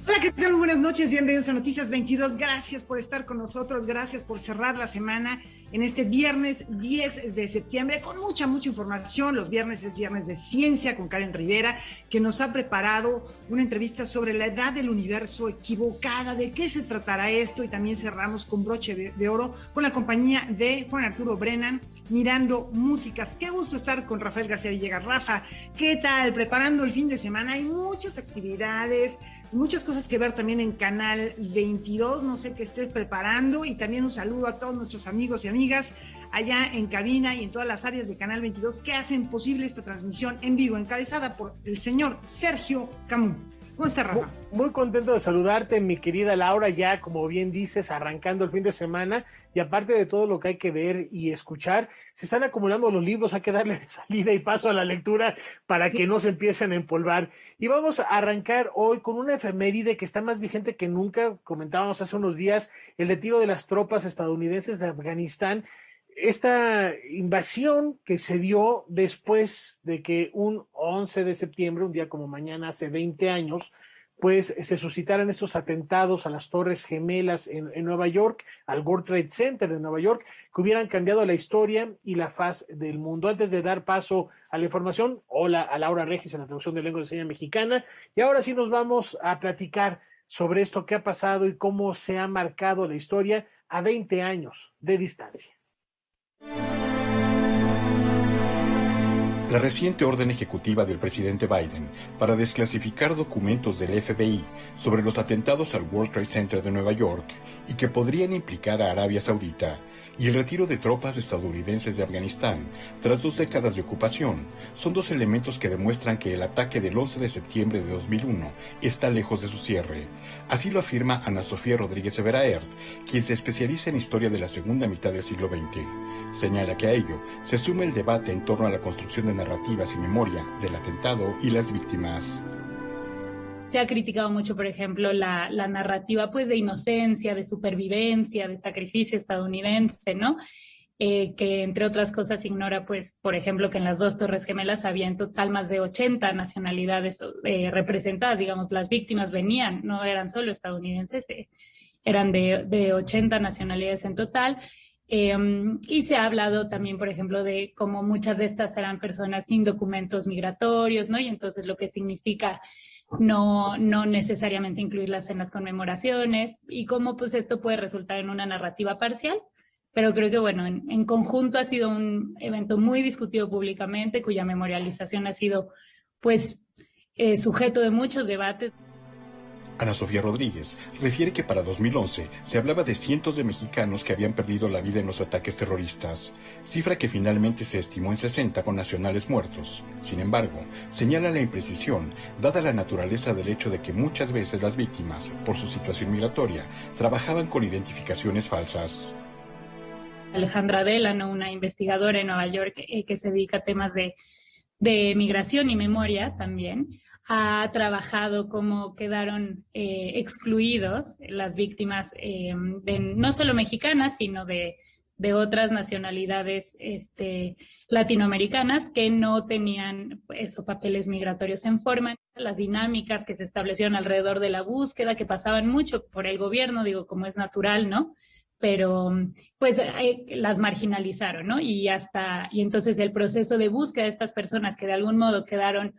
Hola, ¿qué tal? Buenas noches, bienvenidos a Noticias 22. Gracias por estar con nosotros, gracias por cerrar la semana en este viernes 10 de septiembre con mucha información. Los viernes es viernes de ciencia con Karen Rivera, que nos ha preparado una entrevista sobre la edad del universo equivocada, de qué se tratará esto, y también cerramos con broche de oro con la compañía de Juan Arturo Brennan, Mirando Músicas. Qué gusto estar con Rafael García Villegas. Rafa, ¿qué tal? Preparando el fin de semana, hay muchas actividades, muchas cosas que ver también en Canal 22, no sé qué estés preparando, y también un saludo a todos nuestros amigos y amigas allá en cabina y en todas las áreas de Canal 22 que hacen posible esta transmisión en vivo, encabezada por el señor Sergio Camú. ¿Cómo está, Rafa? Muy contento de saludarte, mi querida Laura, ya como bien dices, arrancando el fin de semana, y aparte de todo lo que hay que ver y escuchar, se están acumulando los libros, hay que darle salida y paso a la lectura para que no se empiecen a empolvar. Y vamos a arrancar hoy con una efeméride que está más vigente que nunca. Comentábamos hace unos días el retiro de las tropas estadounidenses de Afganistán, esta invasión que se dio después de que un 11 de septiembre, un día como mañana, hace 20 años, pues se suscitaran estos atentados a las Torres Gemelas en Nueva York, al World Trade Center de Nueva York, que hubieran cambiado la historia y la faz del mundo. Antes de dar paso a la información, hola a Laura Regis en la traducción de lengua de señas mexicana, y ahora sí nos vamos a platicar sobre esto que ha pasado y cómo se ha marcado la historia a 20 años de distancia. La reciente orden ejecutiva del presidente Biden para desclasificar documentos del FBI sobre los atentados al World Trade Center de Nueva York y que podrían implicar a Arabia Saudita, y el retiro de tropas estadounidenses de Afganistán tras 2 décadas de ocupación son 2 elementos que demuestran que el ataque del 11 de septiembre de 2001 está lejos de su cierre. Así lo afirma Ana Sofía Rodríguez Everaert, quien se especializa en historia de la segunda mitad del siglo XX. Señala que a ello se suma el debate en torno a la construcción de narrativas y memoria del atentado y las víctimas. Se ha criticado mucho, por ejemplo, la narrativa pues de inocencia, de supervivencia, de sacrificio estadounidense, ¿no? Que entre otras cosas ignora, pues, por ejemplo, que en las 2 Torres Gemelas había en total más de 80 nacionalidades representadas. Digamos, las víctimas venían, no eran solo estadounidenses, eran de 80 nacionalidades en total. Y se ha hablado también, por ejemplo, de cómo muchas de estas eran personas sin documentos migratorios, ¿no? Y entonces lo que significa no necesariamente incluirlas en las conmemoraciones, y cómo pues esto puede resultar en una narrativa parcial. Pero creo que, bueno, en conjunto ha sido un evento muy discutido públicamente, cuya memorialización ha sido, pues, sujeto de muchos debates. Ana Sofía Rodríguez refiere que para 2011 se hablaba de cientos de mexicanos que habían perdido la vida en los ataques terroristas, cifra que finalmente se estimó en 60 con nacionales muertos. Sin embargo, señala la imprecisión, dada la naturaleza del hecho de que muchas veces las víctimas, por su situación migratoria, trabajaban con identificaciones falsas. Alejandra Delano, una investigadora en Nueva York que se dedica a temas de migración y memoria también, ha trabajado cómo quedaron excluidos las víctimas no solo mexicanas, sino de otras nacionalidades latinoamericanas que no tenían esos papeles migratorios en forma. Las dinámicas que se establecieron alrededor de la búsqueda, que pasaban mucho por el gobierno, digo, como es natural, ¿no? Pero pues las marginalizaron, ¿no? Y entonces el proceso de búsqueda de estas personas que de algún modo quedaron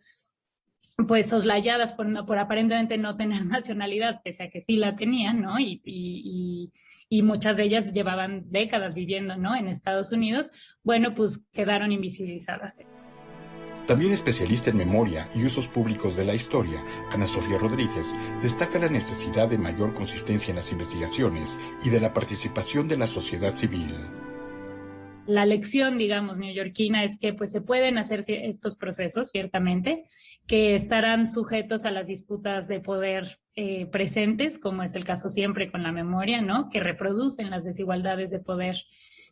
pues soslayadas por aparentemente no tener nacionalidad, pese a que sí la tenían, ¿no? Y muchas de ellas llevaban décadas viviendo, ¿no?, en Estados Unidos, bueno, pues quedaron invisibilizadas. También especialista en memoria y usos públicos de la historia, Ana Sofía Rodríguez destaca la necesidad de mayor consistencia en las investigaciones y de la participación de la sociedad civil. La lección, digamos, neoyorquina es que pues se pueden hacer estos procesos, ciertamente, que estarán sujetos a las disputas de poder presentes, como es el caso siempre con la memoria, ¿no?, que reproducen las desigualdades de poder,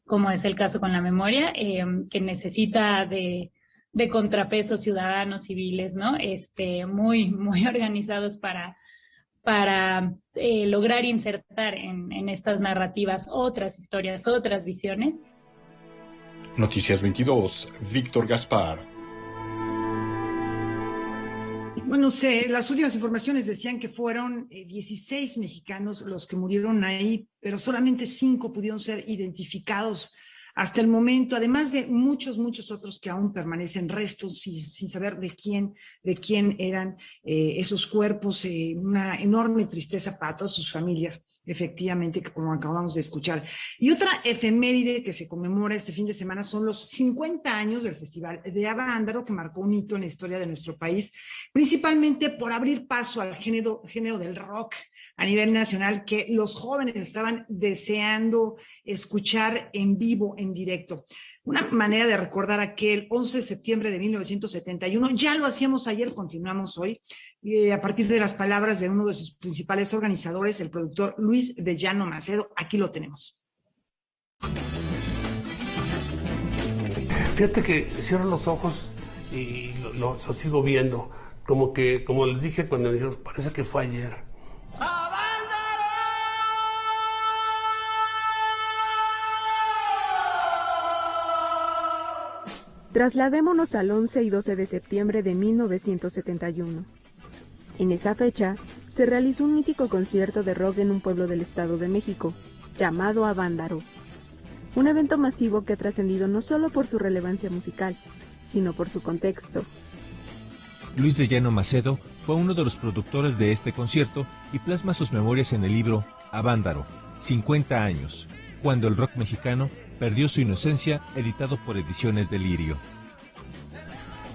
como es el caso con la memoria, que necesita de contrapesos ciudadanos civiles, ¿no?, muy organizados para lograr insertar en estas narrativas otras historias, otras visiones. Noticias 22, Víctor Gaspar. Bueno, las últimas informaciones decían que fueron 16 mexicanos los que murieron ahí, pero solamente 5 pudieron ser identificados hasta el momento, además de muchos otros que aún permanecen restos sin saber de quién eran esos cuerpos. Una enorme tristeza para todas sus familias, efectivamente, que como acabamos de escuchar. Y otra efeméride que se conmemora este fin de semana son los 50 años del Festival de Avándaro, que marcó un hito en la historia de nuestro país, principalmente por abrir paso al género del rock a nivel nacional, que los jóvenes estaban deseando escuchar en vivo, en directo. Una manera de recordar aquel 11 de septiembre de 1971, ya lo hacíamos ayer, continuamos hoy, a partir de las palabras de uno de sus principales organizadores, el productor Luis de Llano Macedo. Aquí lo tenemos. Fíjate que cierro los ojos y lo sigo viendo, como les dije cuando me dijeron, parece que fue ayer. Trasladémonos al 11 y 12 de septiembre de 1971. En esa fecha, se realizó un mítico concierto de rock en un pueblo del Estado de México, llamado Avándaro. Un evento masivo que ha trascendido no solo por su relevancia musical, sino por su contexto. Luis de Llano Macedo fue uno de los productores de este concierto y plasma sus memorias en el libro Avándaro, 50 años, cuando el rock mexicano perdió su inocencia, editado por Ediciones Delirio.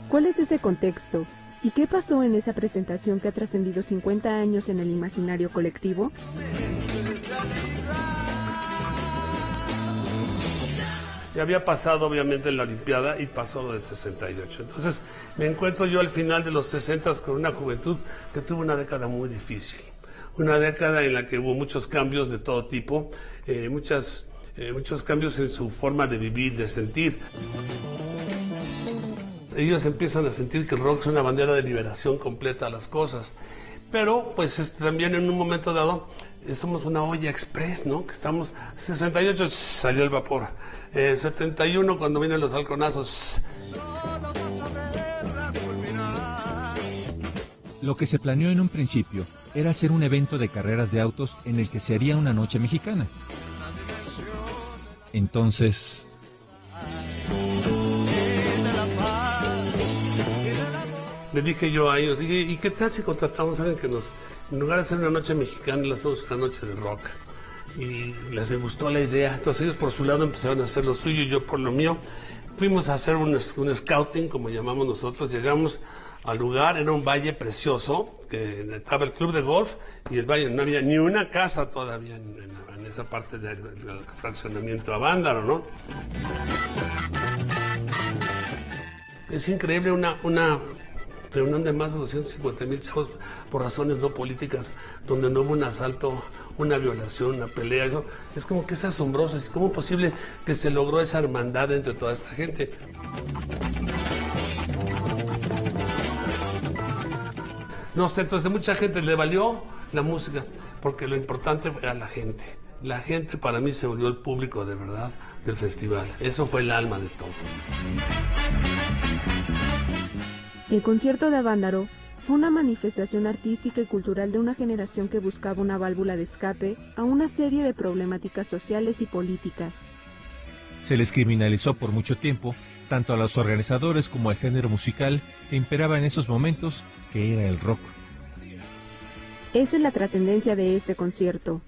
¿Cuál es ese contexto? ¿Y qué pasó en esa presentación que ha trascendido 50 años en el imaginario colectivo? Ya había pasado obviamente la Olimpiada y pasó lo del 68. Entonces me encuentro yo al final de los 60 con una juventud que tuvo una década muy difícil. Una década en la que hubo muchos cambios de todo tipo, muchos cambios en su forma de vivir, de sentir. Ellos empiezan a sentir que el rock es una bandera de liberación completa a las cosas. Pero pues también en un momento dado somos una olla express, ¿no? Que estamos, 68 salió el vapor, 71 cuando vienen los halconazos. Lo que se planeó en un principio era hacer un evento de carreras de autos en el que se haría una noche mexicana. Entonces, le dije yo a ellos, ¿y qué tal si contratamos a alguien que en lugar de hacer una noche mexicana, le hacemos una noche de rock? Y les gustó la idea. Entonces ellos por su lado empezaron a hacer lo suyo y yo por lo mío. Fuimos a hacer un scouting, como llamamos nosotros. Llegamos al lugar, era un valle precioso, que estaba el club de golf y el valle, no había ni una casa todavía en esa parte del fraccionamiento Avándaro, ¿no? Es increíble una reunión de más de 250,000 chavos por razones no políticas, donde no hubo un asalto, una violación, una pelea. Eso es como que es asombroso. Es como posible que se logró esa hermandad entre toda esta gente. No sé, entonces mucha gente le valió la música, porque lo importante era la gente. La gente para mí se volvió el público de verdad del festival. Eso fue el alma de todo. El concierto de Avándaro fue una manifestación artística y cultural de una generación que buscaba una válvula de escape a una serie de problemáticas sociales y políticas. se les criminalizó por mucho tiempo, tanto a los organizadores como al género musical que imperaba en esos momentos, que era el rock. Esa es la trascendencia de este concierto,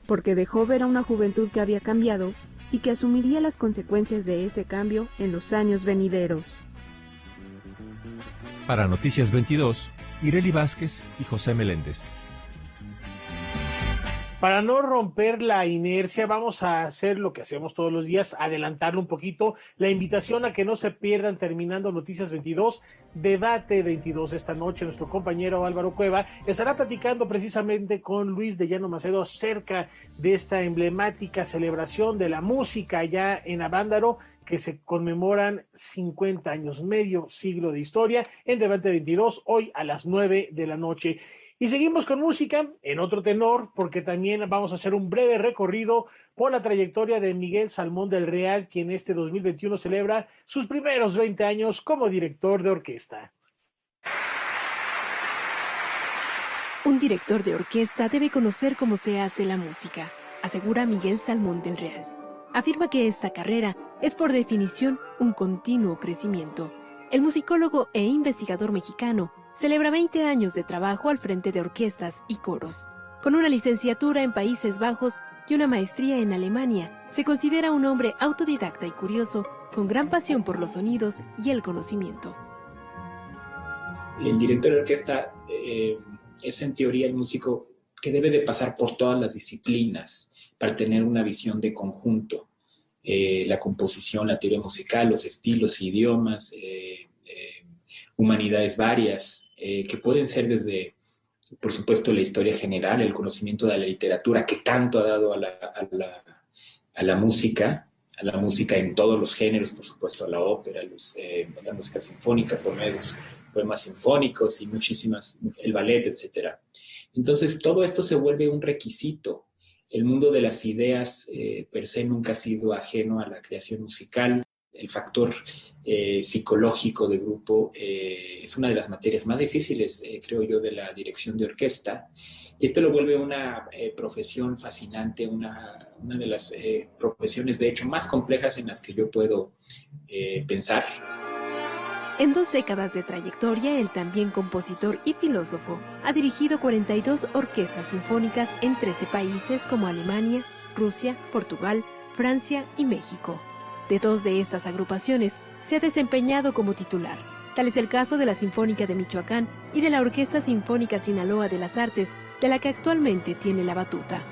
porque dejó ver a una juventud que había cambiado y que asumiría las consecuencias de ese cambio en los años venideros. Para Noticias 22, Ireli Vázquez y José Meléndez. Para no romper la inercia, vamos a hacer lo que hacemos todos los días, adelantarlo un poquito. La invitación a que no se pierdan, terminando Noticias 22, Debate 22. Esta noche nuestro compañero Álvaro Cueva estará platicando precisamente con Luis de Llano Macedo acerca de esta emblemática celebración de la música allá en Avándaro, que se conmemoran 50 años, medio siglo de historia, en Debate 22, hoy a las 9 de la noche. Y seguimos con música en otro tenor, porque también vamos a hacer un breve recorrido por la trayectoria de Miguel Salmón del Real, quien este 2021 celebra sus primeros 20 años como director de orquesta. Un director de orquesta debe conocer cómo se hace la música, asegura Miguel Salmón del Real. Afirma que esta carrera es por definición un continuo crecimiento. El musicólogo e investigador mexicano celebra 20 años de trabajo al frente de orquestas y coros. Con una licenciatura en Países Bajos y una maestría en Alemania, se considera un hombre autodidacta y curioso, con gran pasión por los sonidos y el conocimiento. El director de orquesta es en teoría el músico que debe de pasar por todas las disciplinas para tener una visión de conjunto. La composición, la teoría musical, los estilos, idiomas, humanidades varias, que pueden ser desde, por supuesto, la historia general, el conocimiento de la literatura que tanto ha dado a la música en todos los géneros, por supuesto, a la ópera, la música sinfónica, por medio de los poemas sinfónicos y muchísimas, el ballet, etc. Entonces, todo esto se vuelve un requisito. El mundo de las ideas per se nunca ha sido ajeno a la creación musical. El factor psicológico de grupo es una de las materias más difíciles, creo yo, de la dirección de orquesta. Y esto lo vuelve una profesión fascinante, una de las profesiones, de hecho, más complejas en las que yo puedo pensar. En 2 décadas de trayectoria, el también compositor y filósofo ha dirigido 42 orquestas sinfónicas en 13 países como Alemania, Rusia, Portugal, Francia y México. De 2 de estas agrupaciones se ha desempeñado como titular. Tal es el caso de la Sinfónica de Michoacán y de la Orquesta Sinfónica Sinaloa de las Artes, de la que actualmente tiene la batuta.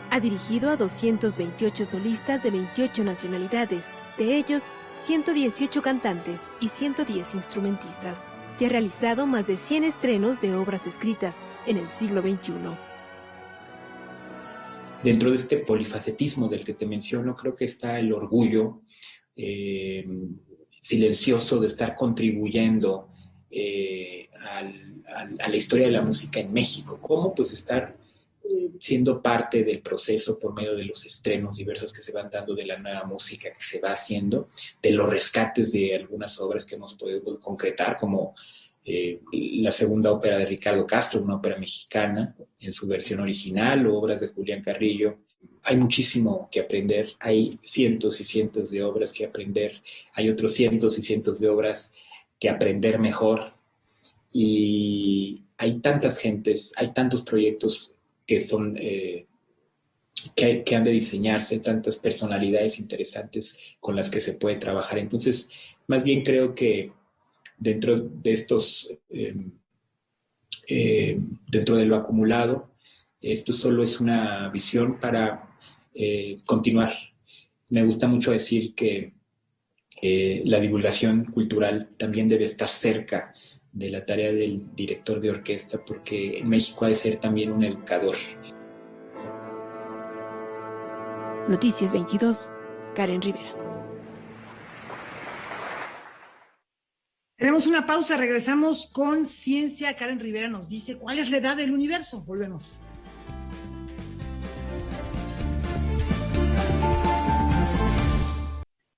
Ha dirigido a 228 solistas de 28 nacionalidades, de ellos 118 cantantes y 110 instrumentistas, y ha realizado más de 100 estrenos de obras escritas en el siglo XXI. Dentro de este polifacetismo del que te menciono, creo que está el orgullo silencioso de estar contribuyendo a la historia de la música en México. ¿Cómo? Pues estar siendo parte del proceso por medio de los estrenos diversos que se van dando, de la nueva música que se va haciendo, de los rescates de algunas obras que hemos podido concretar, como la segunda ópera de Ricardo Castro, una ópera mexicana en su versión original, o obras de Julián Carrillo. Hay muchísimo que aprender, hay cientos y cientos de obras que aprender, hay otros cientos y cientos de obras que aprender mejor, y hay tantas gentes, hay tantos proyectos que son que han de diseñarse, tantas personalidades interesantes con las que se puede trabajar. Entonces, más bien creo que dentro de estos, dentro de lo acumulado, esto solo es una visión para continuar. Me gusta mucho decir que la divulgación cultural también debe estar cerca de la tarea del director de orquesta, porque en México ha de ser también un educador. Noticias 22, Karen Rivera. Tenemos una pausa, regresamos con Ciencia. Karen Rivera nos dice cuál es la edad del universo. Volvemos.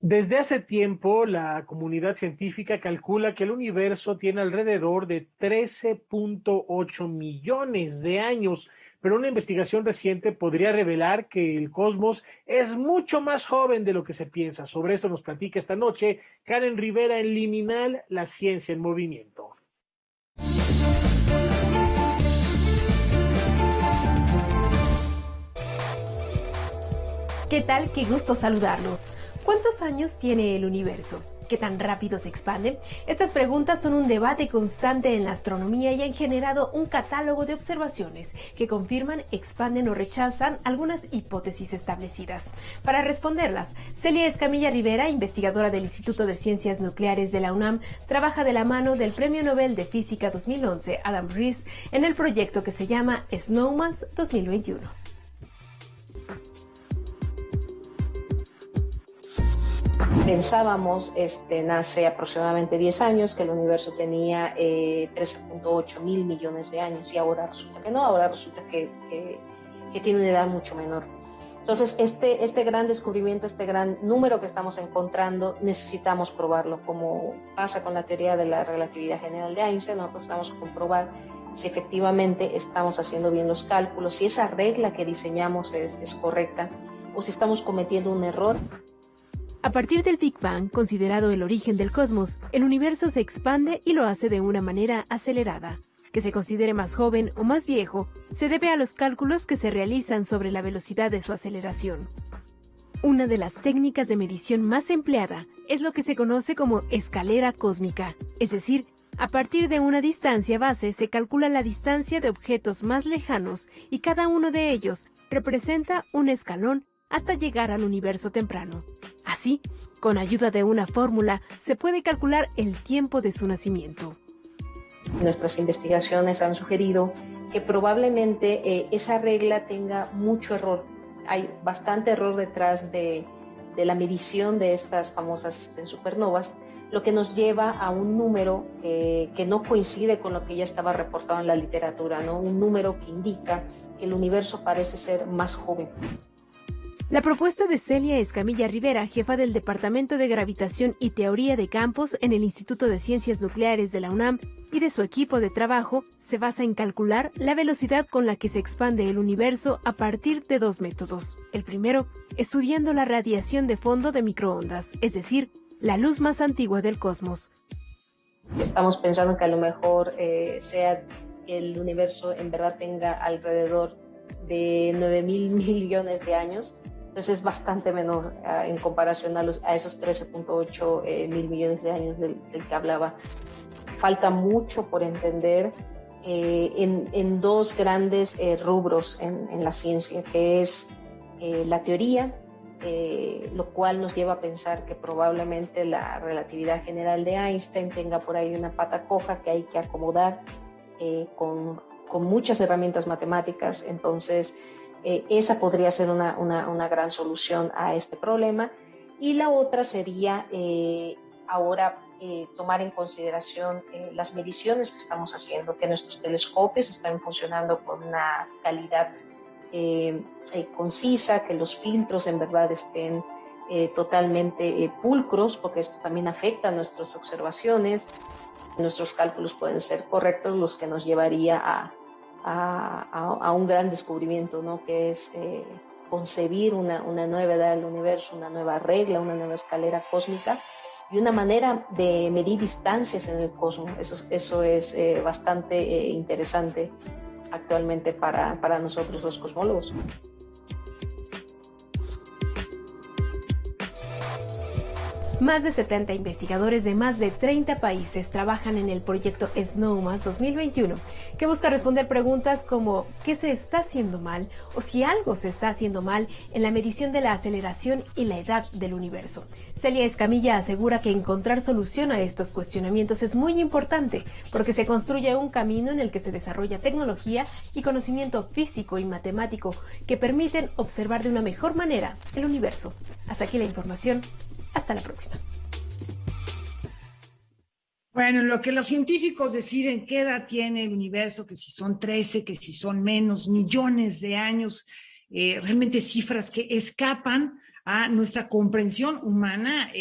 Desde hace tiempo, la comunidad científica calcula que el universo tiene alrededor de 13.8 millones de años, pero una investigación reciente podría revelar que el cosmos es mucho más joven de lo que se piensa. Sobre esto nos platica esta noche Karen Rivera en Liminal, la ciencia en movimiento. ¿Qué tal? Qué gusto saludarlos. ¿Cuántos años tiene el universo? ¿Qué tan rápido se expande? Estas preguntas son un debate constante en la astronomía y han generado un catálogo de observaciones que confirman, expanden o rechazan algunas hipótesis establecidas. Para responderlas, Celia Escamilla Rivera, investigadora del Instituto de Ciencias Nucleares de la UNAM, trabaja de la mano del Premio Nobel de Física 2011, Adam Riess, en el proyecto que se llama SNOWMAS 2021. Pensábamos, nace aproximadamente 10 años, que el universo tenía 13.8 mil millones de años, y ahora resulta que no, ahora resulta que tiene una edad mucho menor. Entonces, este gran descubrimiento, este gran número que estamos encontrando, necesitamos probarlo, como pasa con la teoría de la relatividad general de Einstein. Nosotros vamos a comprobar si efectivamente estamos haciendo bien los cálculos, si esa regla que diseñamos es correcta o si estamos cometiendo un error. A partir del Big Bang, considerado el origen del cosmos, el universo se expande y lo hace de una manera acelerada. Que se considere más joven o más viejo se debe a los cálculos que se realizan sobre la velocidad de su aceleración. Una de las técnicas de medición más empleada es lo que se conoce como escalera cósmica, es decir, a partir de una distancia base se calcula la distancia de objetos más lejanos y cada uno de ellos representa un escalón hasta llegar al universo temprano. Así, con ayuda de una fórmula, se puede calcular el tiempo de su nacimiento. Nuestras investigaciones han sugerido que probablemente esa regla tenga mucho error. Hay bastante error detrás de la medición de estas famosas supernovas, lo que nos lleva a un número que no coincide con lo que ya estaba reportado en la literatura, ¿no? Un número que indica que el universo parece ser más joven. La propuesta de Celia Escamilla Rivera, jefa del Departamento de Gravitación y Teoría de Campos en el Instituto de Ciencias Nucleares de la UNAM, y de su equipo de trabajo, se basa en calcular la velocidad con la que se expande el universo a partir de dos métodos. El primero, estudiando la radiación de fondo de microondas, es decir, la luz más antigua del cosmos. Estamos pensando que a lo mejor sea que el universo en verdad tenga alrededor de 9.000 millones de años. Entonces es bastante menor en comparación a esos 13.8 mil millones de años del que hablaba. Falta mucho por entender en dos grandes rubros en la ciencia, que es la teoría, lo cual nos lleva a pensar que probablemente la relatividad general de Einstein tenga por ahí una pata coja que hay que acomodar con muchas herramientas matemáticas. Entonces, esa podría ser una gran solución a este problema. Y la otra sería ahora tomar en consideración las mediciones que estamos haciendo, que nuestros telescopios están funcionando con una calidad concisa, que los filtros en verdad estén totalmente pulcros, porque esto también afecta a nuestras observaciones. Nuestros cálculos pueden ser correctos, los que nos llevaría a un gran descubrimiento, ¿no? Que es concebir una nueva edad del universo, una nueva regla, una nueva escalera cósmica y una manera de medir distancias en el cosmos. Eso es bastante interesante actualmente para nosotros los cosmólogos. Más de 70 investigadores de más de 30 países trabajan en el proyecto SNOWMAS 2021, que busca responder preguntas como ¿qué se está haciendo mal? O si algo se está haciendo mal en la medición de la aceleración y la edad del universo. Celia Escamilla asegura que encontrar solución a estos cuestionamientos es muy importante, porque se construye un camino en el que se desarrolla tecnología y conocimiento físico y matemático que permiten observar de una mejor manera el universo. Hasta aquí la información. Hasta la próxima. Bueno, lo que los científicos deciden qué edad tiene el universo, que si son 13, que si son menos, millones de años, realmente cifras que escapan a nuestra comprensión humana,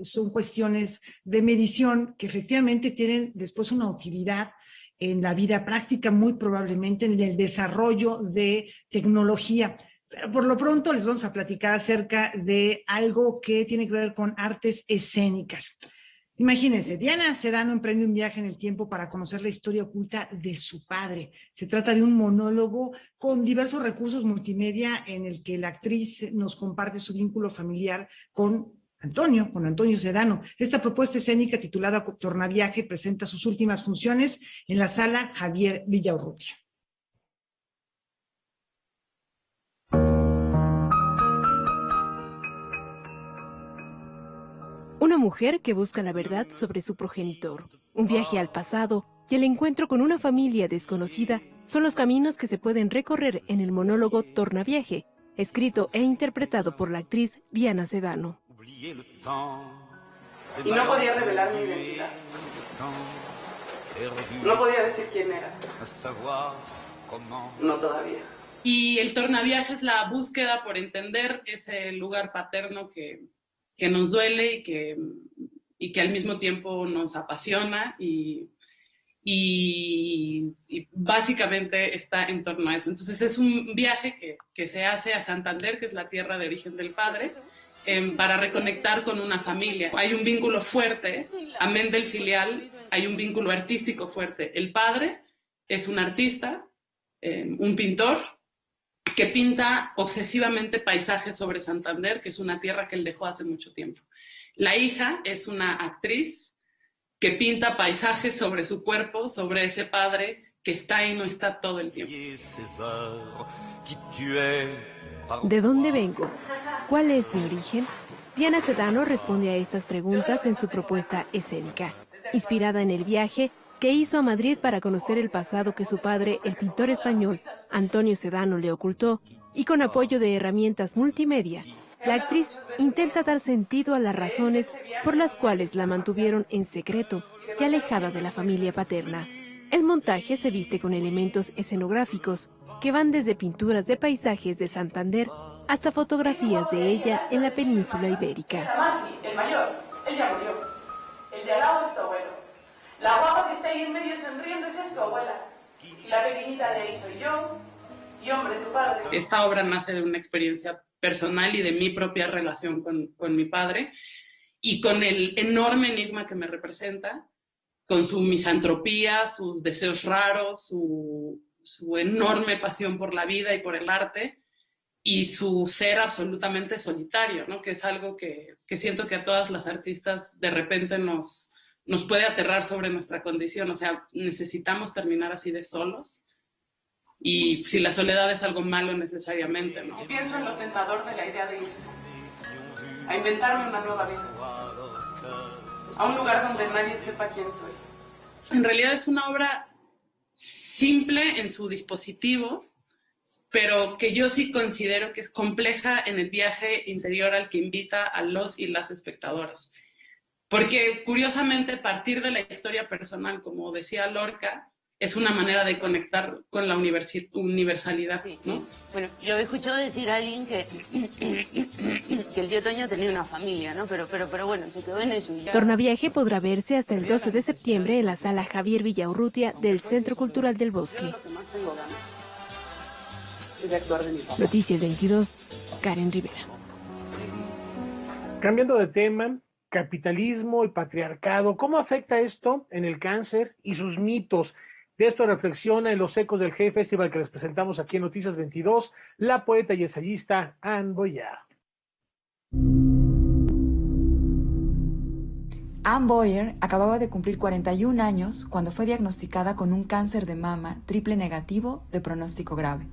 son cuestiones de medición que efectivamente tienen después una utilidad en la vida práctica, muy probablemente en el desarrollo de tecnología. Pero por lo pronto les vamos a platicar acerca de algo que tiene que ver con artes escénicas. Imagínense, Diana Sedano emprende un viaje en el tiempo para conocer la historia oculta de su padre. Se trata de un monólogo con diversos recursos multimedia en el que la actriz nos comparte su vínculo familiar con Antonio Sedano. Esta propuesta escénica titulada Tornaviaje presenta sus últimas funciones en la sala Javier Villaurrutia. Una mujer que busca la verdad sobre su progenitor, un viaje al pasado y el encuentro con una familia desconocida son los caminos que se pueden recorrer en el monólogo Tornaviaje, escrito e interpretado por la actriz Diana Sedano. Y no podía revelar mi identidad. No podía decir quién era. No todavía. Y el tornaviaje es la búsqueda por entender ese lugar paterno que nos duele y que al mismo tiempo nos apasiona y y básicamente está en torno a eso. Entonces es un viaje que se hace a Santander, que es la tierra de origen del padre, para reconectar con una familia. Hay un vínculo fuerte, amén del filial, hay un vínculo artístico fuerte. El padre es un artista, un pintor, que pinta obsesivamente paisajes sobre Santander, que es una tierra que él dejó hace mucho tiempo. La hija es una actriz que pinta paisajes sobre su cuerpo, sobre ese padre que está y no está todo el tiempo. ¿De dónde vengo? ¿Cuál es mi origen? Diana Sedano responde a estas preguntas en su propuesta escénica, inspirada en el viaje que hizo a Madrid para conocer el pasado que su padre, el pintor español Antonio Sedano, le ocultó, y con apoyo de herramientas multimedia, la actriz intenta dar sentido a las razones por las cuales la mantuvieron en secreto y alejada de la familia paterna. El montaje se viste con elementos escenográficos que van desde pinturas de paisajes de Santander hasta fotografías de ella en la península ibérica. Masi, el mayor, él ya murió. El de al lado es tu abuelo. La guapa que está ahí en medio sonriendo, esa es tu abuela. Y la pequeñita de ahí soy yo. Y hombre, tu padre. Esta obra nace de una experiencia personal y de mi propia relación con mi padre, y con el enorme enigma que me representa, con su misantropía, sus deseos raros, su enorme pasión por la vida y por el arte, y su ser absolutamente solitario, ¿no? Que es algo que siento que a todas las artistas de repente nos puede aterrar sobre nuestra condición. O sea, necesitamos terminar así de solos, y si la soledad es algo malo necesariamente, ¿no? Pienso en lo tentador de la idea de irse, a inventarme una nueva vida, a un lugar donde nadie sepa quién soy. En realidad es una obra simple en su dispositivo, pero que yo sí considero que es compleja en el viaje interior al que invita a los y las espectadoras. Porque curiosamente partir de la historia personal, como decía Lorca, es una manera de conectar con la universalidad, ¿no? Bueno, yo he escuchado decir a alguien que el tío Toño tenía una familia, ¿no? Pero bueno, se quedó en eso. Tornaviaje podrá verse hasta el 12 de septiembre en la sala Javier Villaurrutia del Centro Cultural del Bosque. Lo que más tengo ganas es de actuar de mi papá. Noticias 22, Karen Rivera. Cambiando de tema, capitalismo y patriarcado, ¿cómo afecta esto en el cáncer y sus mitos? De esto reflexiona en los ecos del G Festival que les presentamos aquí en Noticias 22, la poeta y ensayista Anne Boyer. Anne Boyer acababa de cumplir 41 años cuando fue diagnosticada con un cáncer de mama triple negativo de pronóstico grave.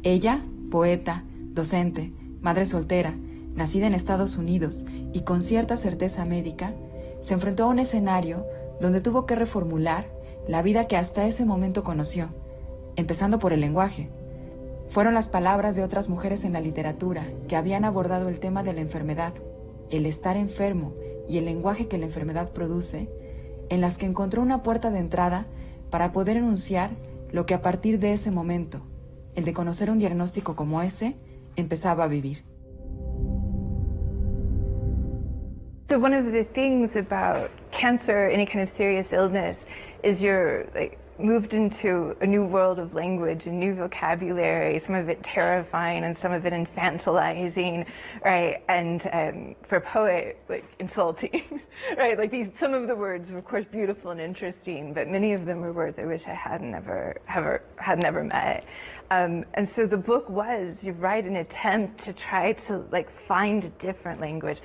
Ella, poeta, docente, madre soltera, nacida en Estados Unidos y con cierta certeza médica, se enfrentó a un escenario donde tuvo que reformular la vida que hasta ese momento conoció, empezando por el lenguaje. Fueron las palabras de otras mujeres en la literatura que habían abordado el tema de la enfermedad, el estar enfermo y el lenguaje que la enfermedad produce, en las que encontró una puerta de entrada para poder enunciar lo que a partir de ese momento, el de conocer un diagnóstico como ese, empezaba a vivir. So one of the things about cancer, any kind of serious illness, is you're moved into a new world of language, a new vocabulary, some of it terrifying and some of it infantilizing, right? And for a poet, insulting, right? Some of the words are of course beautiful and interesting, but many of them were words I wish I had never met. And so the book was, you're right, an attempt to try to find a different language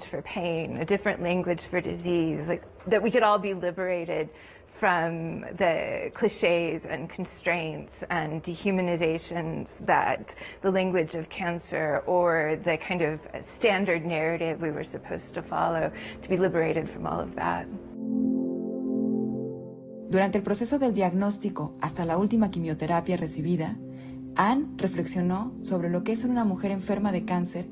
for pain, a different language for disease, that we could all be liberated from the cliches and constraints and dehumanizations that the language of cancer or the kind of standard narrative we were supposed to follow, to be liberated from all of that. Durante el proceso del diagnóstico hasta la última quimioterapia recibida, Anne reflexionó sobre lo que es ser una mujer enferma de cáncer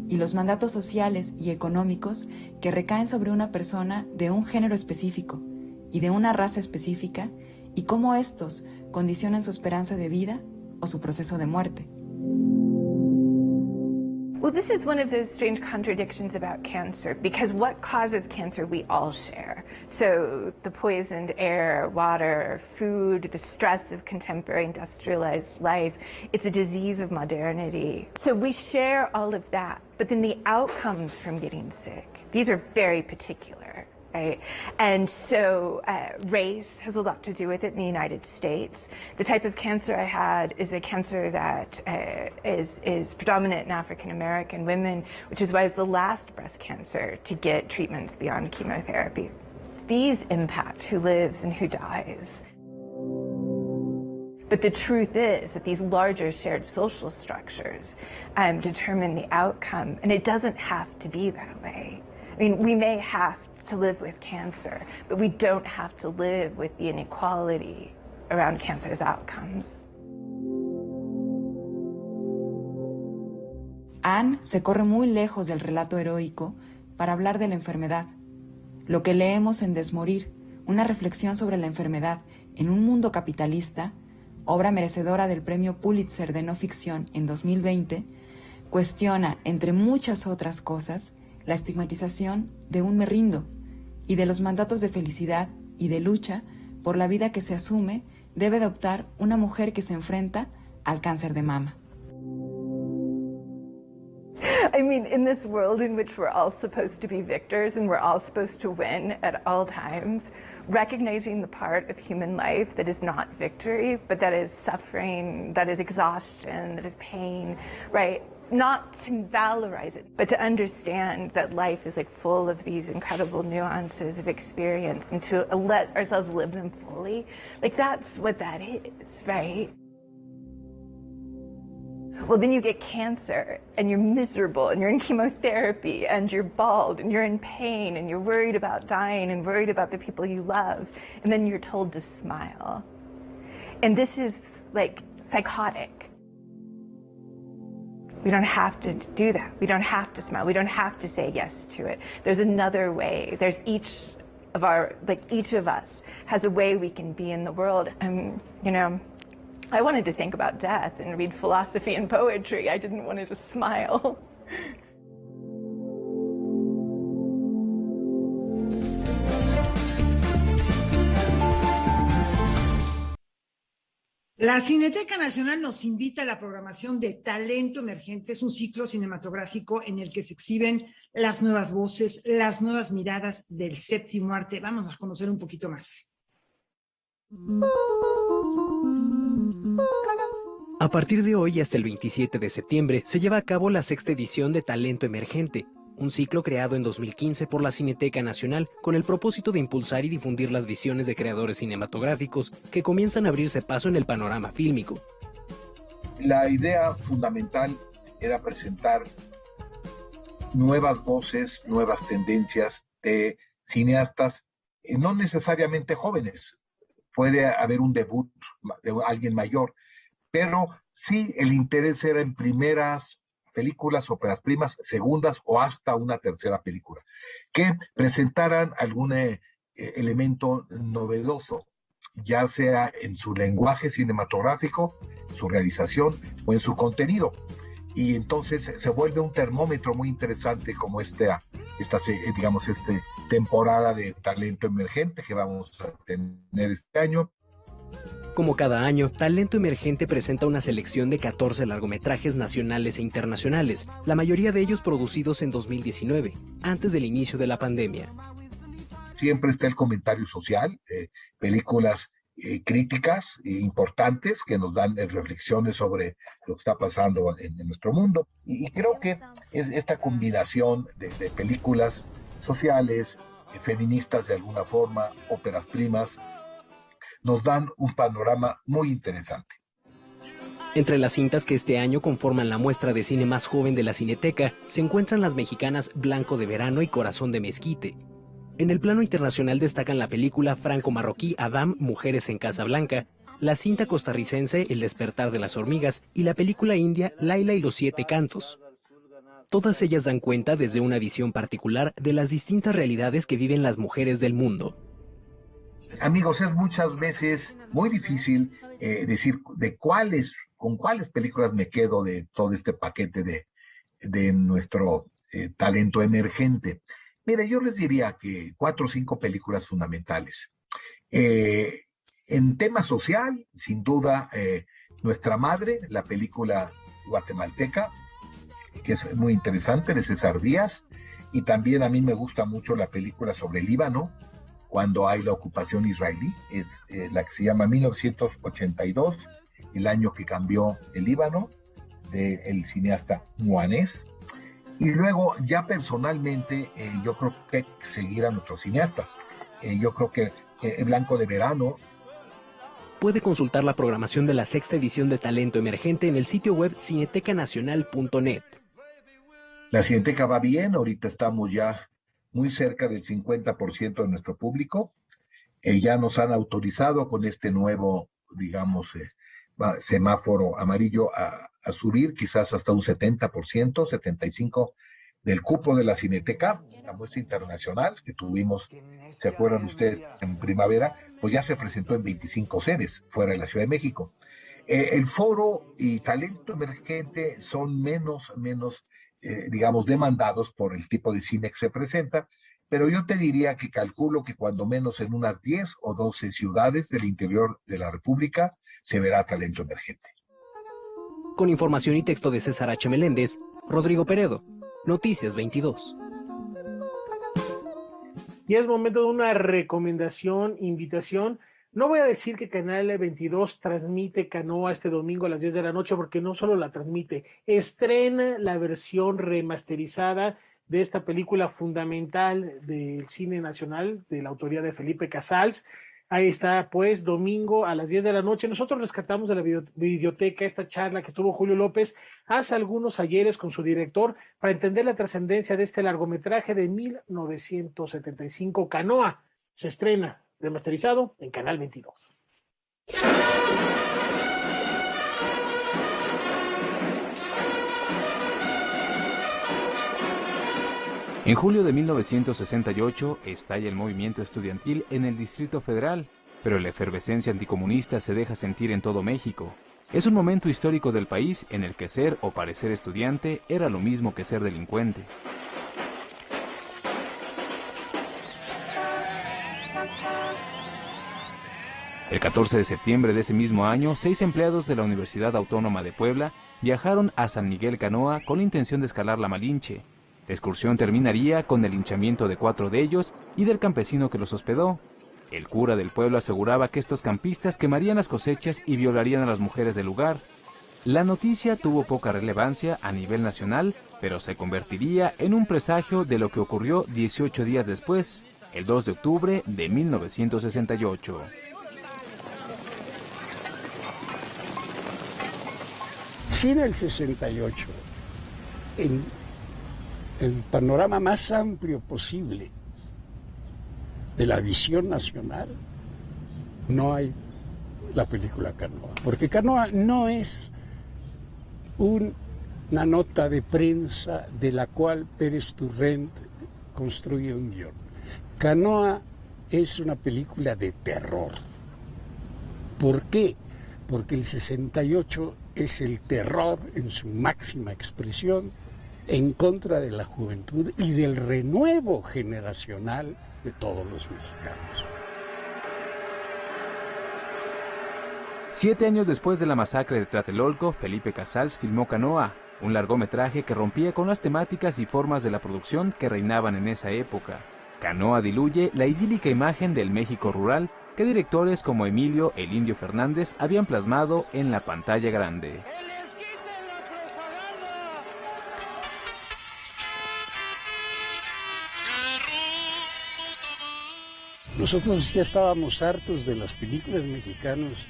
y los mandatos sociales y económicos que recaen sobre una persona de un género específico y de una raza específica, y cómo estos condicionan su esperanza de vida o su proceso de muerte. Well, this is one of those strange contradictions about cancer, because what causes cancer we all share. So the poisoned air, water, food, the stress of contemporary industrialized life, it's a disease of modernity. So we share all of that, but then the outcomes from getting sick, these are very particular. Right? And so race has a lot to do with it in the United States. The type of cancer I had is a cancer that is predominant in African American women, which is why it's the last breast cancer to get treatments beyond chemotherapy. These impact who lives and who dies. But the truth is that these larger shared social structures determine the outcome, and it doesn't have to be that way. I mean, we may have to live with cancer, but we don't have to live with the inequality around cancer's outcomes. Anne se corre muy lejos del relato heroico para hablar de la enfermedad. Lo que leemos en Desmorir, una reflexión sobre la enfermedad en un mundo capitalista, obra merecedora del Premio Pulitzer de no ficción en 2020, cuestiona, entre muchas otras cosas, la estigmatización de un me rindo y de los mandatos de felicidad y de lucha por la vida que se asume debe adoptar una mujer que se enfrenta al cáncer de mama. I mean, in this world in which we're all supposed to be victors and we're all supposed to win at all times, recognizing the part of human life that is not victory, but that is suffering, that is exhaustion, that is pain, right? Not to valorize it, but to understand that life is like full of these incredible nuances of experience and to let ourselves live them fully. Like that's what that is, right? Well, then you get cancer and you're miserable and you're in chemotherapy and you're bald and you're in pain and you're worried about dying and worried about the people you love. And then you're told to smile. And this is like psychotic. We don't have to do that. We don't have to smile. We don't have to say yes to it. There's another way. There's each of us has a way we can be in the world. You know, I wanted to think about death and read philosophy and poetry. I didn't want to just smile. La Cineteca Nacional nos invita a la programación de Talento Emergente. Es un ciclo cinematográfico en el que se exhiben las nuevas voces, las nuevas miradas del séptimo arte. Vamos a conocer un poquito más. A partir de hoy hasta el 27 de septiembre se lleva a cabo la sexta edición de Talento Emergente, un ciclo creado en 2015 por la Cineteca Nacional con el propósito de impulsar y difundir las visiones de creadores cinematográficos que comienzan a abrirse paso en el panorama fílmico. La idea fundamental era presentar nuevas voces, nuevas tendencias de cineastas, no necesariamente jóvenes. Puede haber un debut de alguien mayor, pero sí el interés era en primeras películas, óperas primas, segundas o hasta una tercera película, que presentaran algún elemento novedoso, ya sea en su lenguaje cinematográfico, su realización o en su contenido. Y entonces se vuelve un termómetro muy interesante como esta temporada de Talento Emergente que vamos a tener este año. Como cada año, Talento Emergente presenta una selección de 14 largometrajes nacionales e internacionales, la mayoría de ellos producidos en 2019, antes del inicio de la pandemia. Siempre está el comentario social, películas críticas importantes que nos dan reflexiones sobre lo que está pasando en nuestro mundo. Y creo que es esta combinación de películas sociales, feministas de alguna forma, óperas primas, nos dan un panorama muy interesante. Entre las cintas que este año conforman la muestra de cine más joven de la Cineteca, se encuentran las mexicanas Blanco de Verano y Corazón de Mezquite. En el plano internacional destacan la película franco-marroquí Adam, Mujeres en Casablanca, la cinta costarricense El despertar de las hormigas y la película india Laila y los 7 cantos. Todas ellas dan cuenta desde una visión particular de las distintas realidades que viven las mujeres del mundo. Amigos, es muchas veces muy difícil decir con cuáles películas me quedo de todo este paquete de de nuestro talento emergente. Mire, yo les diría que 4 o 5 películas fundamentales. En tema social, sin duda, Nuestra Madre, la película guatemalteca, que es muy interesante, de César Díaz, y también a mí me gusta mucho la película sobre Líbano, cuando hay la ocupación israelí, es la que se llama 1982, el año que cambió el Líbano, del cineasta Muanés. Y luego, ya personalmente, yo creo que hay que seguir a nuestros cineastas. Yo creo que Blanco de Verano. Puede consultar la programación de la 6ª edición de Talento Emergente en el sitio web cinetecanacional.net. La Cineteca va bien, ahorita estamos ya muy cerca del 50% de nuestro público. Ya nos han autorizado con este nuevo, digamos, semáforo amarillo a subir quizás hasta un 70%, 75% del cupo de la Cineteca, la muestra internacional que tuvimos, ¿se acuerdan ustedes? En primavera, pues ya se presentó en 25 sedes fuera de la Ciudad de México. El foro y talento emergente son menos digamos, demandados por el tipo de cine que se presenta, pero yo te diría que calculo que cuando menos en unas 10 o 12 ciudades del interior de la República se verá talento emergente. Con información y texto de César H. Meléndez, Rodrigo Peredo, Noticias 22. Y es momento de una recomendación, invitación. No voy a decir que Canal 22 transmite Canoa este domingo a las 10 de la noche, porque no solo la transmite, estrena la versión remasterizada de esta película fundamental del cine nacional, de la autoría de Felipe Casals. Ahí está, pues, domingo a las 10 de la noche. Nosotros rescatamos de la videoteca esta charla que tuvo Julio López hace algunos ayeres con su director para entender la trascendencia de este largometraje de 1975, Canoa. Se estrena remasterizado en Canal 22. En julio de 1968 estalla el movimiento estudiantil en el Distrito Federal, pero la efervescencia anticomunista se deja sentir en todo México. Es un momento histórico del país en el que ser o parecer estudiante era lo mismo que ser delincuente. El 14 de septiembre de ese mismo año, 6 empleados de la Universidad Autónoma de Puebla viajaron a San Miguel Canoa con la intención de escalar la Malinche. La excursión terminaría con el linchamiento de 4 de ellos y del campesino que los hospedó. El cura del pueblo aseguraba que estos campistas quemarían las cosechas y violarían a las mujeres del lugar. La noticia tuvo poca relevancia a nivel nacional, pero se convertiría en un presagio de lo que ocurrió 18 días después, el 2 de octubre de 1968. Si en el 68, en el panorama más amplio posible de la visión nacional, no hay la película Canoa. Porque Canoa no es una nota de prensa de la cual Pérez Turrent construye un guión. Canoa es una película de terror. ¿Por qué? Porque el 68 es el terror en su máxima expresión en contra de la juventud y del renuevo generacional de todos los mexicanos. 7 años después de la masacre de Tlatelolco, Felipe Casals filmó Canoa, un largometraje que rompía con las temáticas y formas de la producción que reinaban en esa época. Canoa diluye la idílica imagen del México rural que directores como Emilio "El Indio" Fernández habían plasmado en la pantalla grande. Nosotros ya estábamos hartos de las películas mexicanas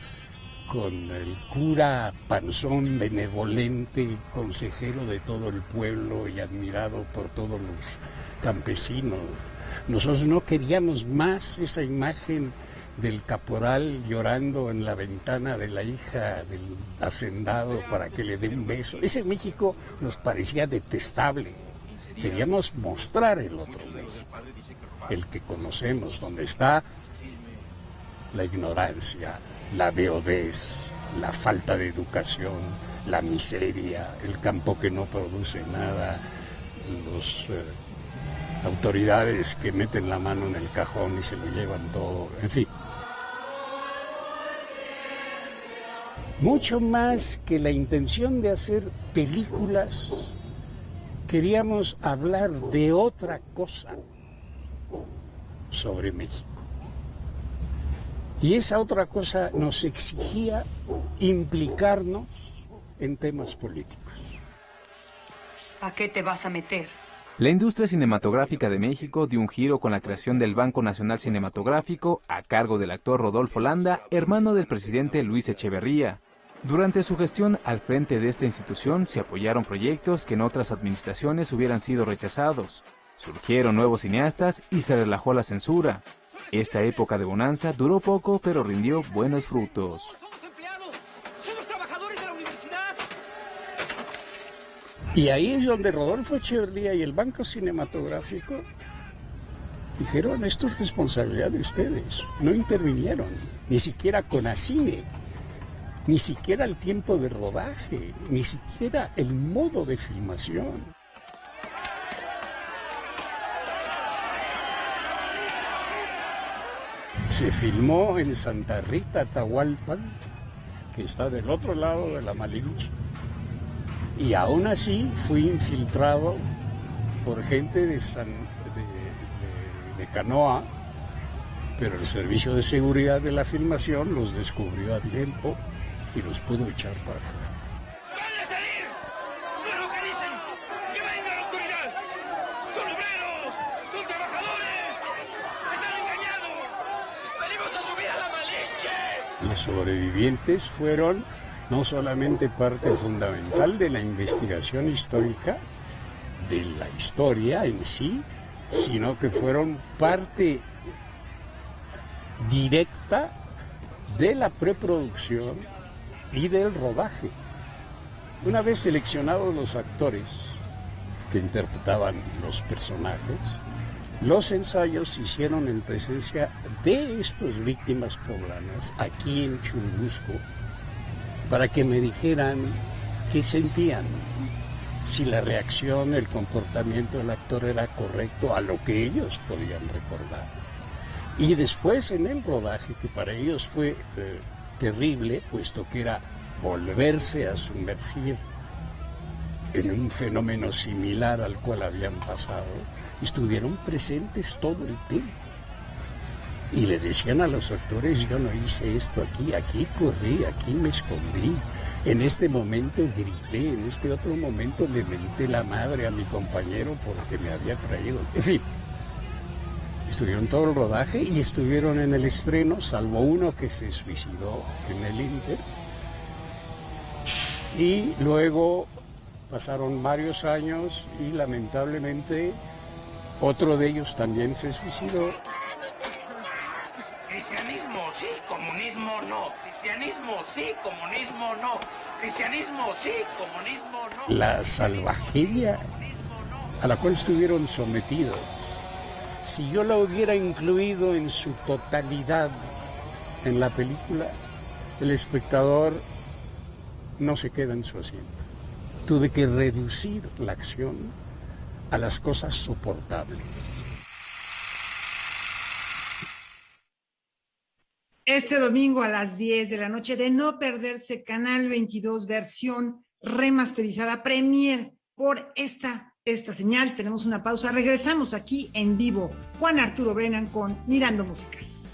con el cura panzón, benevolente, consejero de todo el pueblo y admirado por todos los campesinos. Nosotros no queríamos más esa imagen del caporal llorando en la ventana de la hija del hacendado para que le dé un beso. Ese México nos parecía detestable. Queríamos mostrar el otro México, el que conocemos, donde está la ignorancia, la beodez, la falta de educación, la miseria, el campo que no produce nada, las autoridades que meten la mano en el cajón y se lo llevan todo, en fin. Mucho más que la intención de hacer películas, queríamos hablar de otra cosa sobre México. Y esa otra cosa nos exigía implicarnos en temas políticos. ¿A qué te vas a meter? La industria cinematográfica de México dio un giro con la creación del Banco Nacional Cinematográfico a cargo del actor Rodolfo Landa, hermano del presidente Luis Echeverría. Durante su gestión al frente de esta institución se apoyaron proyectos que en otras administraciones hubieran sido rechazados. Surgieron nuevos cineastas y se relajó la censura. Esta época de bonanza duró poco, pero rindió buenos frutos. Y ahí es donde Rodolfo Echeverría y el Banco Cinematográfico dijeron, esto es responsabilidad de ustedes. No intervinieron, ni siquiera Conacine, ni siquiera el tiempo de rodaje, ni siquiera el modo de filmación. Se filmó en Santa Rita, Atahualpan, que está del otro lado de la Malinche, y aún así fui infiltrado por gente de Canoa, pero el servicio de seguridad de la filmación los descubrió a tiempo y los pudo echar para afuera. Los sobrevivientes fueron no solamente parte fundamental de la investigación histórica, de la historia en sí, sino que fueron parte directa de la preproducción y del rodaje. Una vez seleccionados los actores que interpretaban los personajes, los ensayos se hicieron en presencia de estas víctimas poblanas aquí en Churubusco para que me dijeran qué sentían, si la reacción, el comportamiento del actor era correcto a lo que ellos podían recordar. Y después en el rodaje, que para ellos fue terrible, puesto que era volverse a sumergir en un fenómeno similar al cual habían pasado, estuvieron presentes todo el tiempo. Y le decían a los actores, yo no hice esto aquí, aquí corrí, aquí me escondí, en este momento grité, en este otro momento le menté la madre a mi compañero porque me había traído. En fin, estuvieron todo el rodaje y estuvieron en el estreno, salvo uno que se suicidó en el Inter. Y luego pasaron varios años y lamentablemente otro de ellos también se suicidó. Cristianismo sí, comunismo no. Cristianismo sí, comunismo no. Cristianismo sí, comunismo no. La salvajería a la cual estuvieron sometidos, si yo la hubiera incluido en su totalidad en la película, el espectador no se queda en su asiento. Tuve que reducir la acción a las cosas soportables. Este domingo a las 10 de la noche, de no perderse, Canal 22, versión remasterizada, premier por esta señal. Tenemos una pausa, regresamos aquí en vivo. Juan Arturo Brennan con Mirando Músicas.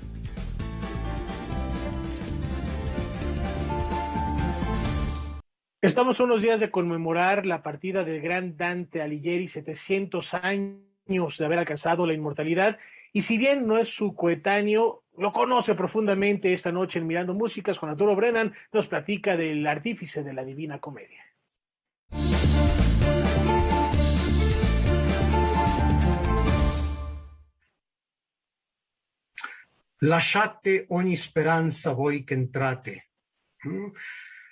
Estamos a unos días de conmemorar la partida del gran Dante Alighieri, 700 años de haber alcanzado la inmortalidad, y si bien no es su coetáneo, lo conoce profundamente. Esta noche en Mirando Músicas, Juan Arturo Brennan nos platica del artífice de la Divina Comedia. Lasciate ogni speranza voi che entrate.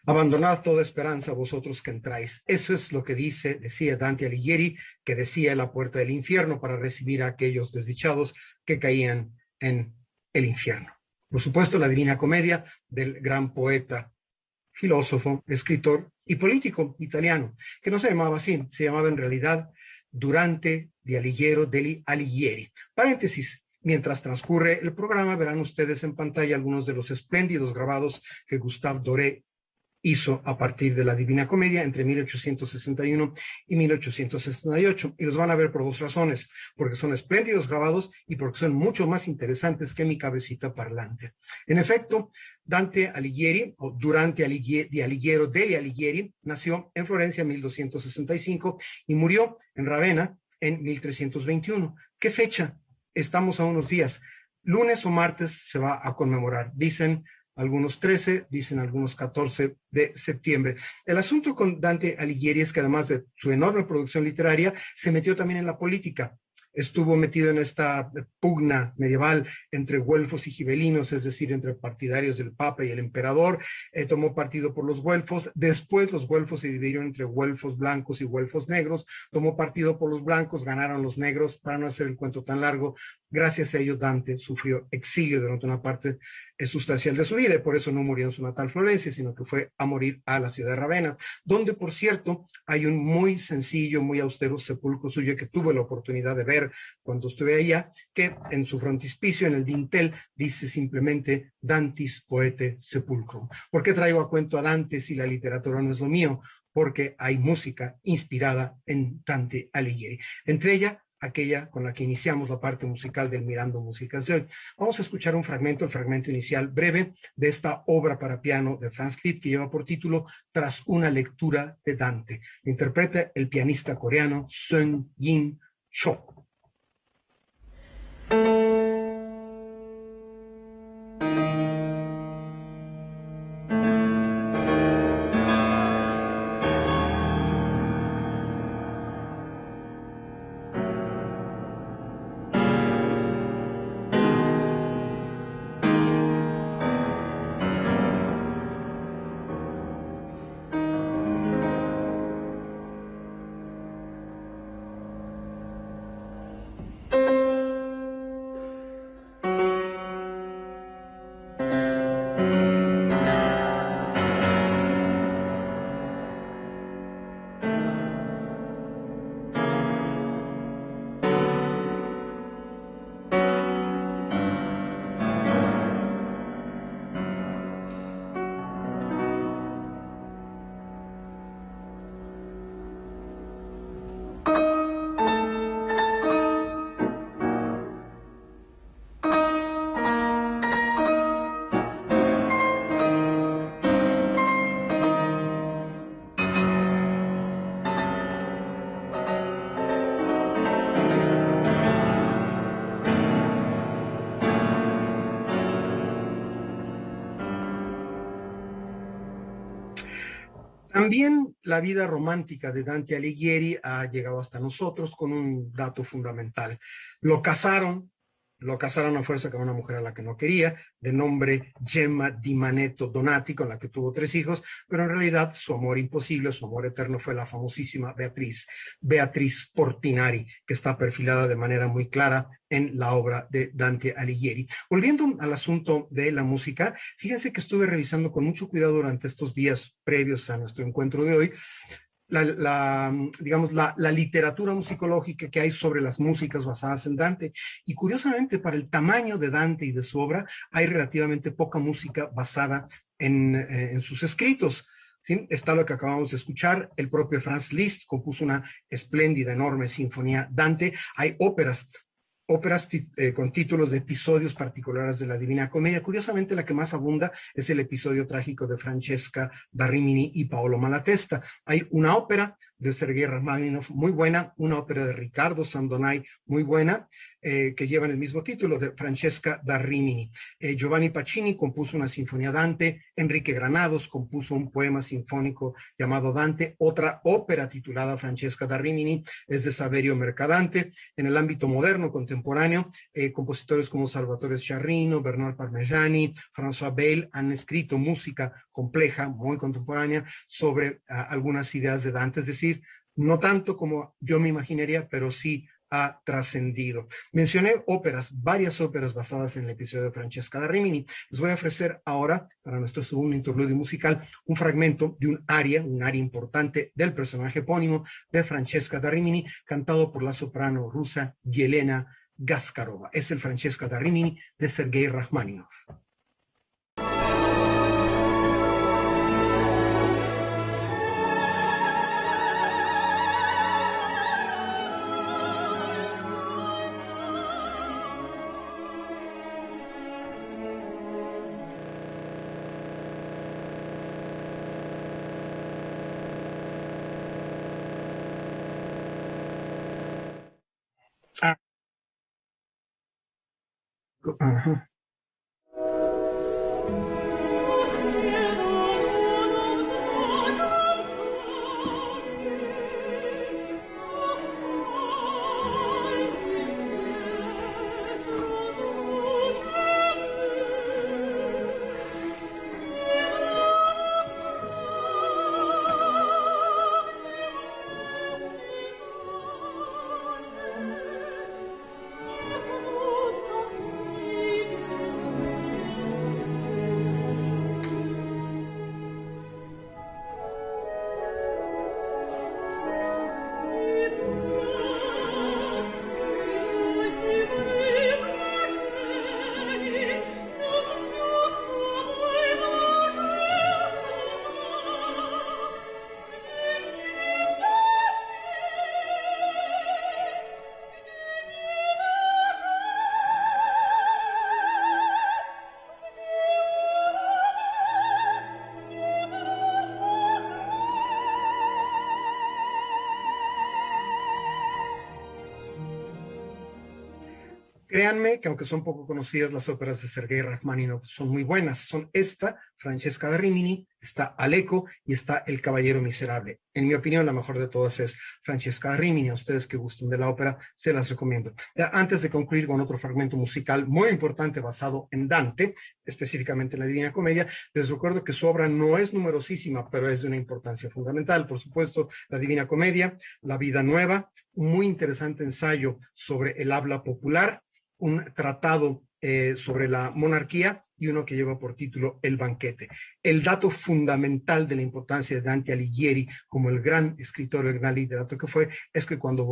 Abandonad toda esperanza vosotros que entráis. Eso es lo que decía Dante Alighieri, que decía la puerta del infierno para recibir a aquellos desdichados que caían en el infierno. Por supuesto, la Divina Comedia del gran poeta filósofo, escritor y político italiano, que no se llamaba así, se llamaba en realidad Durante di Alighieri. Paréntesis, mientras transcurre el programa verán ustedes en pantalla algunos de los espléndidos grabados que Gustave Doré hizo a partir de la Divina Comedia entre 1861 y 1868. Y los van a ver por dos razones, porque son espléndidos grabados y porque son mucho más interesantes que mi cabecita parlante. En efecto, Dante Alighieri, o Durante di Alighieri, nació en Florencia en 1265 y murió en Ravenna en 1321. ¿Qué fecha? Estamos a unos días. Lunes o martes se va a conmemorar. Dicen algunos 13, dicen algunos 14 de septiembre. El asunto con Dante Alighieri es que además de su enorme producción literaria, se metió también en la política. Estuvo metido en esta pugna medieval entre güelfos y gibelinos, es decir, entre partidarios del Papa y el emperador. Tomó partido por los güelfos. Después los güelfos se dividieron entre güelfos blancos y güelfos negros. Tomó partido por los blancos, ganaron los negros. Para no hacer el cuento tan largo, gracias a ello Dante sufrió exilio durante una parte sustancial de su vida, y por eso no murió en su natal Florencia, sino que fue a morir a la ciudad de Ravenna, donde, por cierto, hay un muy sencillo, muy austero sepulcro suyo que tuve la oportunidad de ver cuando estuve allá, que en su frontispicio, en el dintel, dice simplemente Dantis Poete Sepulcrum. ¿Por qué traigo a cuento a Dante si la literatura no es lo mío? Porque hay música inspirada en Dante Alighieri. Entre ella, aquella con la que iniciamos la parte musical del Mirando Músicas de hoy. Vamos a escuchar un fragmento, el fragmento inicial breve de esta obra para piano de Franz Liszt que lleva por título Tras una lectura de Dante. Lo interpreta el pianista coreano Seung Jin Cho. También la vida romántica de Dante Alighieri ha llegado hasta nosotros con un dato fundamental. Lo casaron a fuerza con una mujer a la que no quería, de nombre Gemma di Manetto Donati, con la que tuvo 3 hijos, pero en realidad su amor imposible, su amor eterno fue la famosísima Beatriz Portinari, que está perfilada de manera muy clara en la obra de Dante Alighieri. Volviendo al asunto de la música, fíjense que estuve revisando con mucho cuidado durante estos días previos a nuestro encuentro de hoy, la literatura musicológica que hay sobre las músicas basadas en Dante. Y curiosamente, para el tamaño de Dante y de su obra, hay relativamente poca música basada en sus escritos. ¿Sí? Está lo que acabamos de escuchar, el propio Franz Liszt compuso una espléndida, enorme sinfonía Dante. Hay óperas con títulos de episodios particulares de la Divina Comedia. Curiosamente, la que más abunda es el episodio trágico de Francesca da Rimini y Paolo Malatesta. Hay una ópera de Sergei Rachmaninoff muy buena, una ópera de Riccardo Sandonai muy buena, que llevan el mismo título, de Francesca da Rimini. Giovanni Pacini compuso una sinfonía Dante, Enrique Granados compuso un poema sinfónico llamado Dante, otra ópera titulada Francesca da Rimini es de Saverio Mercadante. En el ámbito moderno, contemporáneo, compositores como Salvatore Sciarrino, Bernard Parmigiani, François Bayle han escrito música compleja, muy contemporánea, sobre algunas ideas de Dante, es decir, no tanto como yo me imaginaría, pero sí ha trascendido. Mencioné óperas, varias óperas basadas en el episodio de Francesca da Rimini. Les voy a ofrecer ahora, para nuestro segundo interludio musical, un fragmento de un aria importante del personaje epónimo de Francesca da Rimini, cantado por la soprano rusa Yelena Gaskarova. Es el Francesca da Rimini de Sergei Rachmaninov. Ajá. Créanme que aunque son poco conocidas, las óperas de Sergei Rachmaninov son muy buenas. Son esta, Francesca da Rimini, está Aleco y está El Caballero Miserable. En mi opinión, la mejor de todas es Francesca da Rimini. A ustedes que gusten de la ópera, se las recomiendo. Ya, antes de concluir con otro fragmento musical muy importante basado en Dante, específicamente en la Divina Comedia, les recuerdo que su obra no es numerosísima, pero es de una importancia fundamental. Por supuesto, la Divina Comedia, La Vida Nueva, un muy interesante ensayo sobre el habla popular, un tratado sobre la monarquía y uno que lleva por título El Banquete. El dato fundamental de la importancia de Dante Alighieri como el gran escritor, el gran literato que fue, es que cuando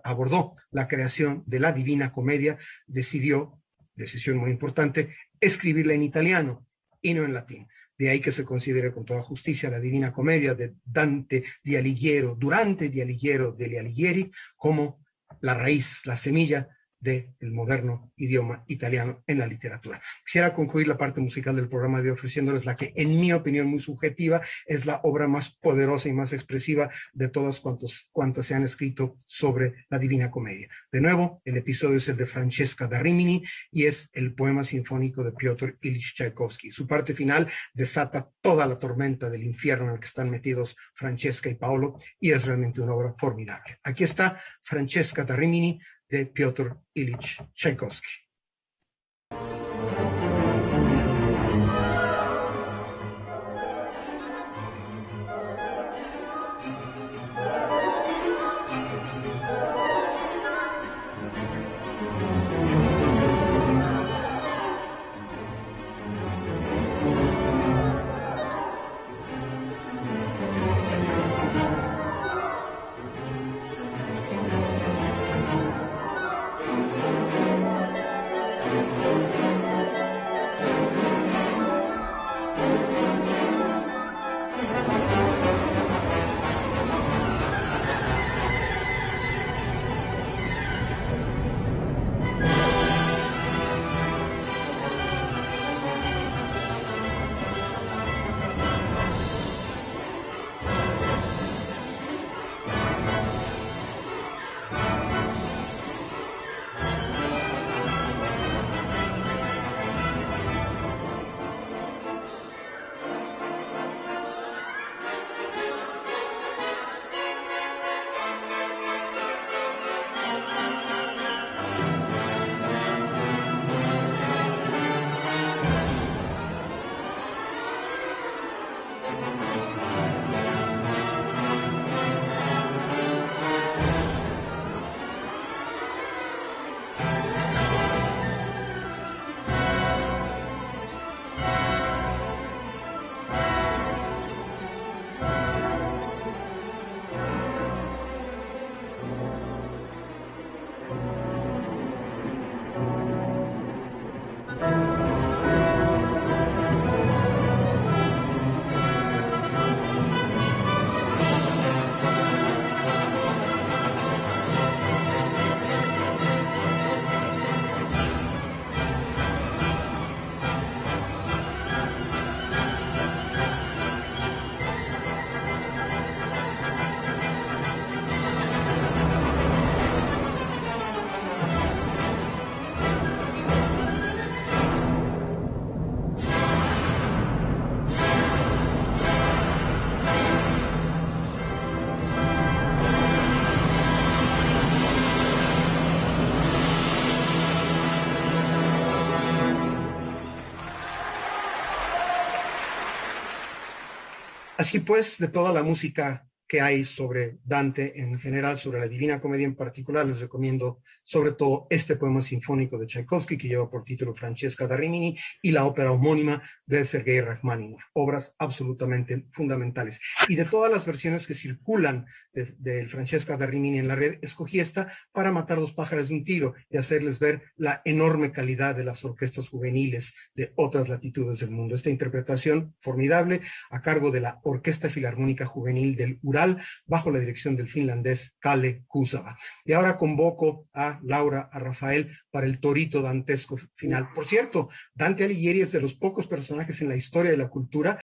abordó la creación de la Divina Comedia, decidió, decisión muy importante, escribirla en italiano y no en latín. De ahí que se considere con toda justicia la Divina Comedia de Dante di Alighiero, Durante di Alighiero degli Alighieri, como la raíz, la semilla del moderno idioma italiano en la literatura. Quisiera concluir la parte musical del programa de hoy ofreciéndoles la que, en mi opinión muy subjetiva, es la obra más poderosa y más expresiva de todas cuantas se han escrito sobre la Divina Comedia. De nuevo, el episodio es el de Francesca da Rimini y es el poema sinfónico de Piotr Ilich Tchaikovsky. Su parte final desata toda la tormenta del infierno en el que están metidos Francesca y Paolo y es realmente una obra formidable. Aquí está Francesca da Rimini de Piotr Ilich Tchaikovsky. Así pues, de toda la música que hay sobre Dante en general, sobre la Divina Comedia en particular, les recomiendo sobre todo este poema sinfónico de Tchaikovsky que lleva por título Francesca da Rimini y la ópera homónima de Sergei Rachmaninoff, obras absolutamente fundamentales. Y de todas las versiones que circulan del Francesca da Rimini en la red, escogí esta para matar dos pájaros de un tiro y hacerles ver la enorme calidad de las orquestas juveniles de otras latitudes del mundo. Esta interpretación formidable a cargo de la Orquesta Filarmónica Juvenil del Ural, bajo la dirección del finlandés Kalle Kusava. Y ahora convoco a Laura, a Rafael, para el torito dantesco final. Por cierto, Dante Alighieri es de los pocos personajes en la historia de la cultura